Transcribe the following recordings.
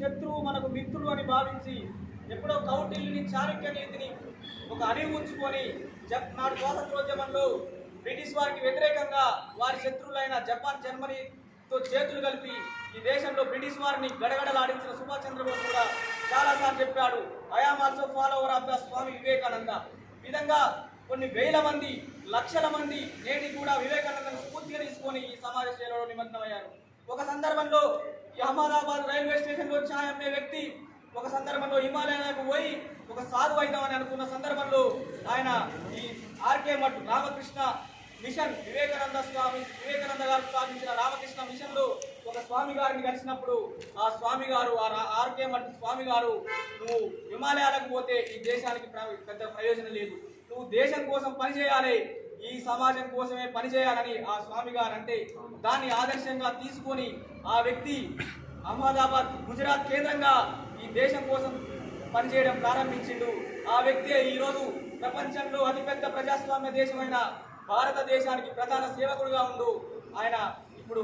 శత్రువు మనకు మిత్రుడు అని భావించి ఎప్పుడో కౌటిల్యుని చాణక్య నీతిని ఒక అణివి ఉంచుకొని నాడు స్వాతంత్రోద్యమంలో బ్రిటిష్ వారికి వ్యతిరేకంగా వారి శత్రువులైన జపాన్ జర్మనీతో చేతులు కలిపి ఈ దేశంలో బ్రిటిష్ వారిని గడగడలాడించిన సుభాష్ చంద్రబోస్ కూడా చాలాసార్లు చెప్పాడు, I am also follower of the Swami Vivekananda. ఈ విధంగా కొన్ని వేల మంది లక్షల మంది నేటి కూడా వివేకానందను స్ఫూర్తిగా తీసుకొని ఈ సమాజ సేవలో నిమగ్నమయ్యారు. ఒక సందర్భంలో ఈ అహ్మదాబాద్ రైల్వే స్టేషన్లో ఛాయ్ అమ్మే వ్యక్తి ఒక సందర్భంలో హిమాలయాలకు పోయి ఒక సాధు అయిదామని అనుకున్న సందర్భంలో ఆయన ఈ ఆర్కే మఠ్ రామకృష్ణ మిషన్ వివేకానంద గారు స్థాపించిన రామకృష్ణ మిషన్ లో ఒక స్వామి గారిని కలిసినప్పుడు ఆ స్వామి గారు ఆర్కే మఠ్ స్వామి గారు, నువ్వు హిమాలయాలకు పోతే ఈ దేశానికి పెద్ద ప్రయోజనం లేదు, నువ్వు దేశం కోసం పనిచేయాలి, ఈ సమాజం కోసమే పనిచేయాలని ఆ స్వామి గారు అంటే దాన్ని ఆదర్శంగా తీసుకొని ఆ వ్యక్తి అహ్మదాబాద్ గుజరాత్ కేంద్రంగా ఈ దేశం కోసం పనిచేయడం ప్రారంభించిండు. ఆ వ్యక్తి ఈరోజు ప్రపంచంలో అతిపెద్ద ప్రజాస్వామ్య దేశమైన భారతదేశానికి ప్రధాన సేవకుడుగా ఉండు. ఆయన ఇప్పుడు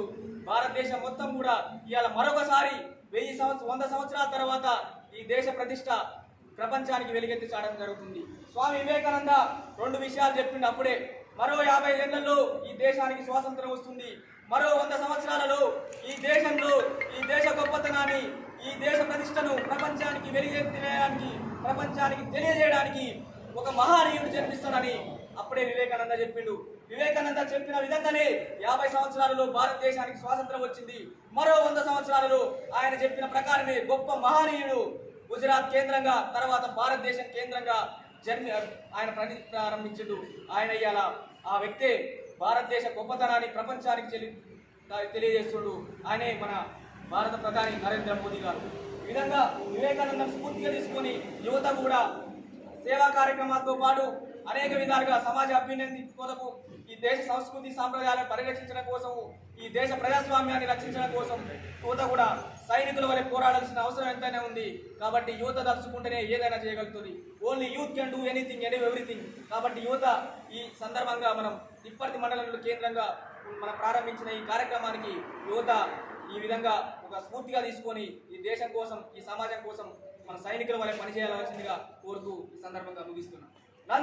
భారతదేశం మొత్తం కూడా ఇవాళ మరొకసారి 100 సంవత్సరాల తర్వాత ఈ దేశ ప్రతిష్ట ప్రపంచానికి వెలుగెత్తి చాటడం జరుగుతుంది. స్వామి వివేకానంద 2 విషయాలు చెప్పిండు అప్పుడే, మరో 50 ఏళ్లలో ఈ దేశానికి స్వాతంత్రం వస్తుంది, మరో 100 సంవత్సరాలలో ఈ దేశంలో ఈ దేశ గొప్పతనాన్ని ఈ దేశ ప్రతిష్టను ప్రపంచానికి వెలుగెత్తడానికి ప్రపంచానికి తెలియజేయడానికి ఒక మహానీయుడు జన్మిస్తాడని అప్పుడే వివేకానంద చెప్పిండు. వివేకానంద చెప్పిన విధంగానే 50 సంవత్సరాలలో భారతదేశానికి స్వాతంత్రం వచ్చింది. మరో 100 సంవత్సరాలలో ఆయన చెప్పిన ప్రకారమే గొప్ప మహానీయుడు గుజరాత్ కేంద్రంగా తర్వాత భారతదేశం కేంద్రంగా ఆయన ప్రారంభించిండు. ఆయన ఇవాళ ఆ వ్యక్తే భారతదేశ గొప్పతనాన్ని ప్రపంచానికి తెలియజేస్తుడు. ఆయనే మన భారత ప్రధాని నరేంద్ర మోదీ గారు. ఈ విధంగా వివేకానంద స్ఫూర్తిగా తీసుకొని యువత కూడా సేవా కార్యక్రమాలతో పాటు అనేక విధాలుగా సమాజ అభ్యున్నతి కొరకు ఈ దేశ సంస్కృతి సాంప్రదాయాలను పరిరక్షించడం కోసం ఈ దేశ ప్రజాస్వామ్యాన్ని రక్షించడం కోసం యువత కూడా సైనికుల వలె పోరాడాల్సిన అవసరం ఎంతైనా ఉంది. కాబట్టి యువత తలుచుకుంటేనే ఏదైనా చేయగలుగుతుంది. Only youth can do anything and everything. కాబట్టి యువత ఈ సందర్భంగా మనం తిప్పర్తి మండలంలో కేంద్రంగా మనం ప్రారంభించిన ఈ కార్యక్రమానికి యువత ఈ విధంగా ఒక స్ఫూర్తిగా తీసుకొని ఈ దేశం కోసం ఈ సమాజం కోసం మన సైనికుల వలె పనిచేయాల్సిందిగా కోరుతూ ఈ సందర్భంగా ముగిస్తున్నాం.